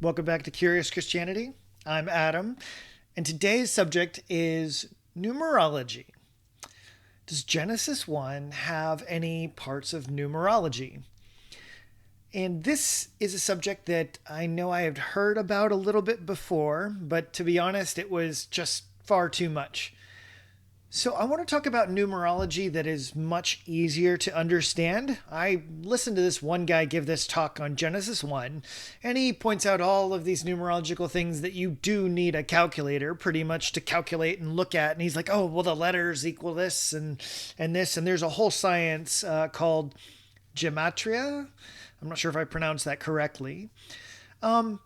Welcome back to Curious Christianity. I'm Adam, and today's subject is numerology. Does Genesis 1 have any parts of numerology? And this is a subject that I know I have heard about a little bit before, but to be honest, it was just far too much. So, I want to talk about numerology that is much easier to understand. I listened to this one guy give this talk on Genesis 1, and he points out all of these numerological things that you do need a calculator pretty much to calculate and look at. And he's like, oh, well, the letters equal this and this. And there's a whole science called gematria. I'm not sure if I pronounced that correctly. And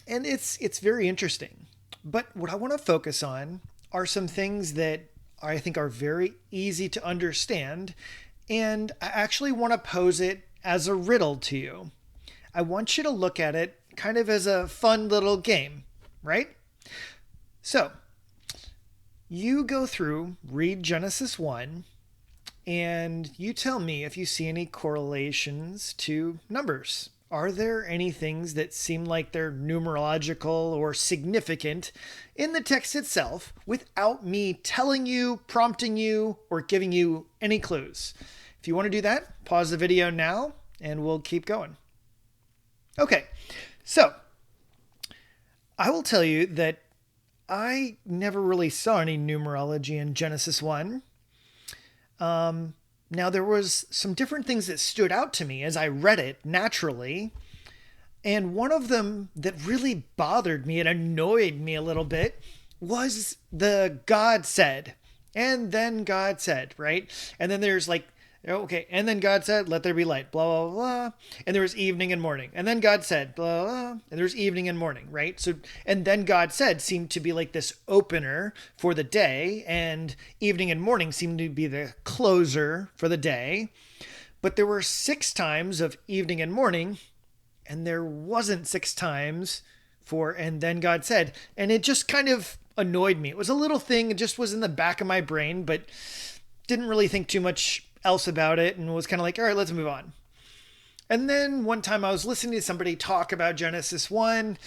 it's very interesting. But what I want to focus on are some things that I think are very easy to understand, and I actually want to pose it as a riddle to you. I want you to look at it kind of as a fun little game, right? So, you go through, read Genesis 1, and you tell me if you see any correlations to numbers. Are there any things that seem like they're numerological or significant in the text itself without me telling you, prompting you, or giving you any clues? If you want to do that, pause the video now and we'll keep going. Okay, so I will tell you that I never really saw any numerology in Genesis 1. Now, there was some different things that stood out to me as I read it naturally. And one of them that really bothered me and annoyed me a little bit was the God said. And then God said, right? And then there's like, okay, and then God said, let there be light, blah, blah, blah. And there was evening and morning. And then God said, blah, blah, and there was evening and morning, right? So, and then God said seemed to be like this opener for the day, and evening and morning seemed to be the closer for the day. But there were 6 times of evening and morning, and there wasn't 6 times for and then God said. And it just kind of annoyed me. It was a little thing, it just was in the back of my brain, but didn't really think too much else about it and was kind of like, all right, let's move on. And then one time I was listening to somebody talk about Genesis 1,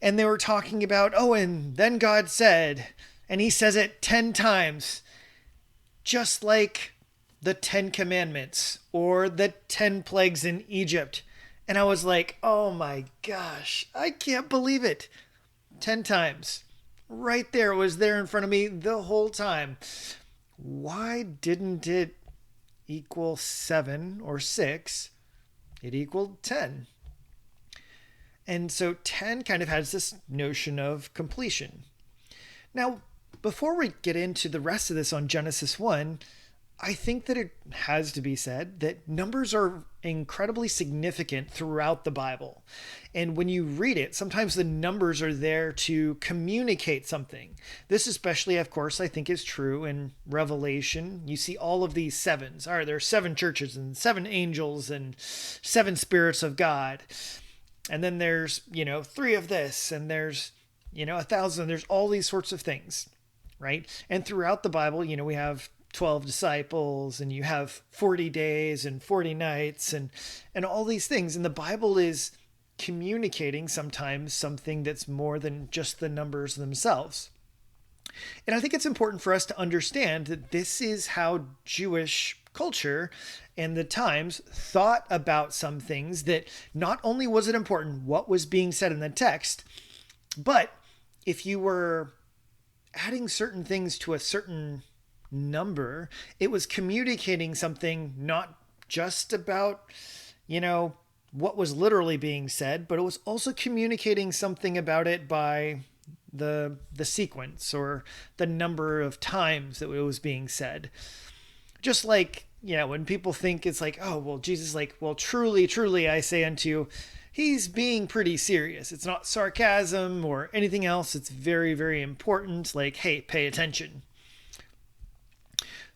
and they were talking about, oh, and then God said, and he says it 10 times, just like the 10 commandments or the 10 plagues in Egypt. And I was like, oh my gosh, I can't believe it. 10 times. Right there. It was there in front of me the whole time. Why didn't it equal 7 or 6? It equaled 10. And so 10 kind of has this notion of completion. Now, before we get into the rest of this on Genesis 1, I think that it has to be said that numbers are incredibly significant throughout the Bible. And when you read it, sometimes the numbers are there to communicate something. This especially, of course, I think is true in Revelation. You see all of these sevens. All right, there are 7 churches and 7 angels and 7 spirits of God. And then there's, 3 of this, and there's, 1,000. There's all these sorts of things, right? And throughout the Bible, we have 12 disciples, and you have 40 days and 40 nights and all these things. And the Bible is communicating sometimes something that's more than just the numbers themselves. And I think it's important for us to understand that this is how Jewish culture and the times thought about some things, that not only was it important what was being said in the text, but if you were adding certain things to a certain number, it was communicating something not just about, what was literally being said, but it was also communicating something about it by the sequence or the number of times that it was being said. Just like, when people think it's like, oh, well, Jesus is like, well, truly, truly, I say unto you, he's being pretty serious. It's not sarcasm or anything else. It's very, very important. Like, hey, pay attention.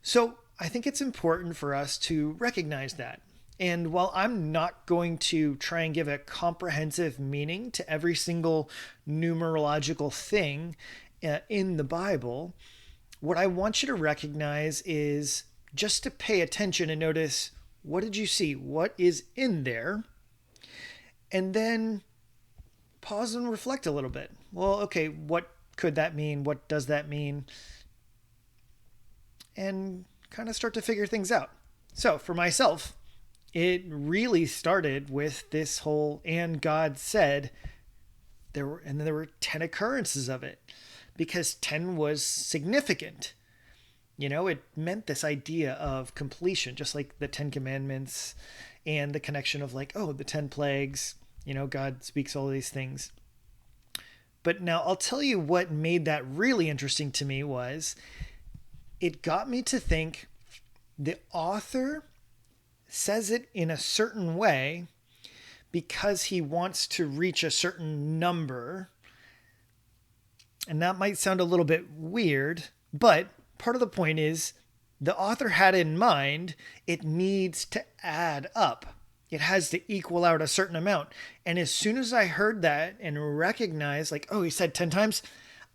So I think it's important for us to recognize that. And while I'm not going to try and give a comprehensive meaning to every single numerological thing in the Bible, what I want you to recognize is just to pay attention and notice, what did you see? What is in there? And then pause and reflect a little bit. Well, okay, what could that mean? What does that mean? And kind of start to figure things out. So for myself, it really started with this whole "and God said." There were 10 occurrences of it because 10 was significant. It meant this idea of completion, just like the 10 commandments and the connection of like, oh, the 10 plagues, God speaks all these things. But now I'll tell you what made that really interesting to me was it got me to think the author says it in a certain way because he wants to reach a certain number. And that might sound a little bit weird, but part of the point is the author had in mind it needs to add up. It has to equal out a certain amount. And as soon as I heard that and recognized, like, oh, he said 10 times,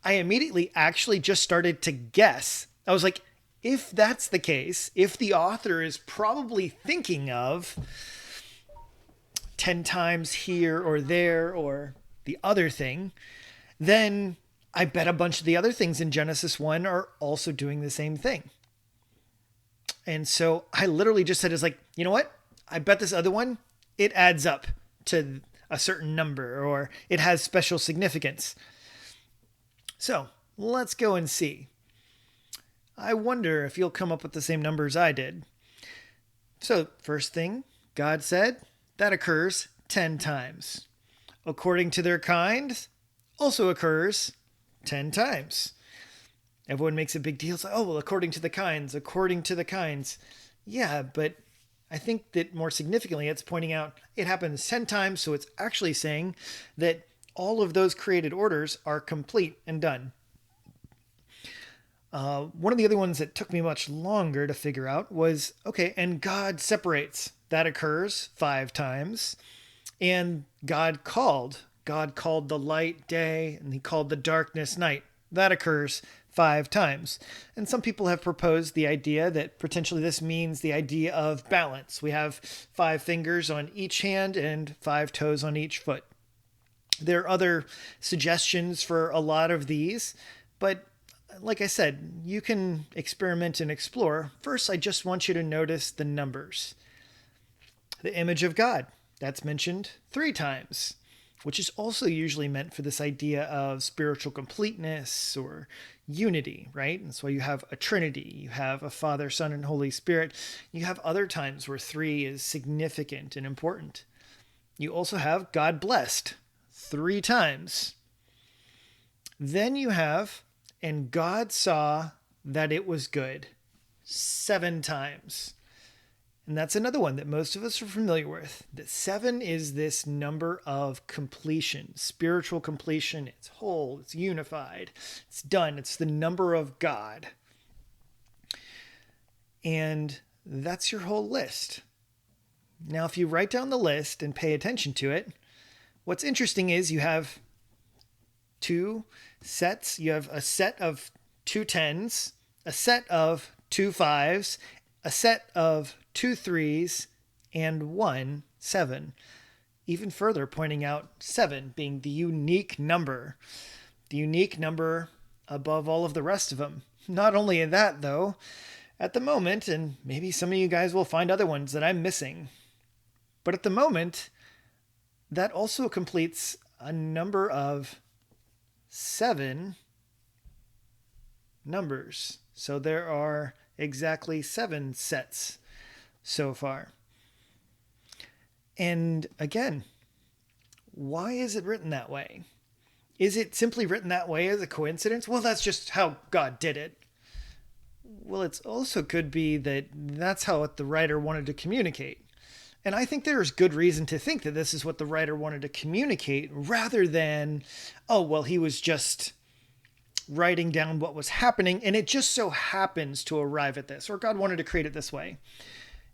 I immediately actually just started to guess. I was like, if that's the case, if the author is probably thinking of 10 times here or there or the other thing, then I bet a bunch of the other things in Genesis 1 are also doing the same thing. And so I literally just said, it's like, you know what? I bet this other one, it adds up to a certain number or it has special significance. So let's go and see. I wonder if you'll come up with the same numbers I did. So first thing, God said, that occurs 10 times. According to their kind, also occurs 10 times. Everyone makes a big deal. It's like, oh, well, according to the kinds. Yeah, but I think that more significantly, it's pointing out it happens 10 times. So it's actually saying that all of those created orders are complete and done. One of the other ones that took me much longer to figure out was, okay, and God separates. That occurs 5 times. And God called the light day, and he called the darkness night. That occurs 5 times. And some people have proposed the idea that potentially this means the idea of balance. We have 5 fingers on each hand and 5 toes on each foot. There are other suggestions for a lot of these, but like I said, you can experiment and explore. First, I just want you to notice the numbers. The image of God, that's mentioned 3 times, which is also usually meant for this idea of spiritual completeness or unity, right? And so you have a Trinity, you have a Father, Son, and Holy Spirit. You have other times where 3 is significant and important. You also have God blessed 3 times. Then you have, and God saw that it was good 7 times. And that's another one that most of us are familiar with. That 7 is this number of completion, spiritual completion. It's whole, it's unified, it's done. It's the number of God. And that's your whole list. Now, if you write down the list and pay attention to it, what's interesting is you have 2 sets. You have a set of 2 10s, a set of 2 5s, a set of 2 3s, and 1 7. Even further, pointing out 7 being the unique number above all of the rest of them. Not only that, though, at the moment, and maybe some of you guys will find other ones that I'm missing, but at the moment, that also completes a number of 7 numbers. So there are exactly 7 sets so far. And again, why is it written that way? Is it simply written that way as a coincidence? Well, that's just how God did it. Well, it also could be that that's how the writer wanted to communicate. And I think there is good reason to think that this is what the writer wanted to communicate rather than, oh, well, he was just writing down what was happening and it just so happens to arrive at this, or God wanted to create it this way.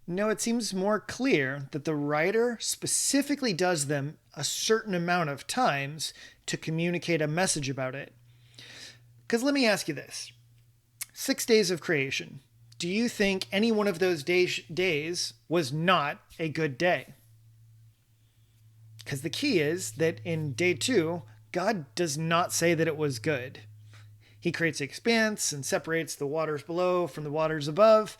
No, it seems more clear that the writer specifically does them a certain amount of times to communicate a message about it. Because let me ask you this. 6 days of creation. Do you think any one of those days was not a good day? Because the key is that in day 2, God does not say that it was good. He creates the expanse and separates the waters below from the waters above,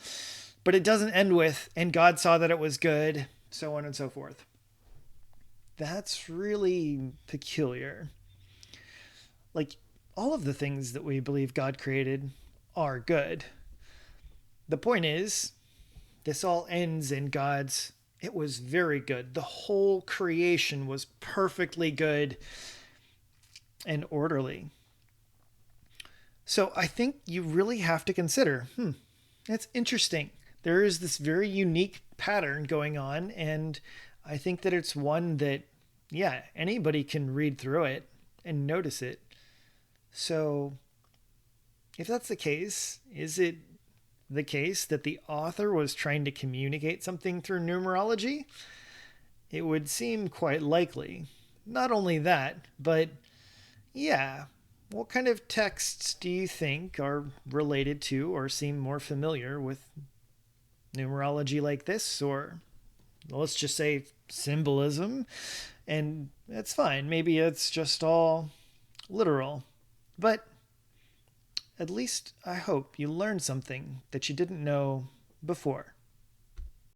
but it doesn't end with, and God saw that it was good, so on and so forth. That's really peculiar. Like, all of the things that we believe God created are good. The point is, this all ends in God's, it was very good. The whole creation was perfectly good and orderly. So I think you really have to consider, that's interesting. There is this very unique pattern going on, and I think that it's one that, yeah, anybody can read through it and notice it. So if that's the case, is it the case that the author was trying to communicate something through numerology? It would seem quite likely. Not only that, but yeah, what kind of texts do you think are related to or seem more familiar with numerology like this? Or let's just say symbolism? And that's fine. Maybe it's just all literal. But at least I hope you learned something that you didn't know before.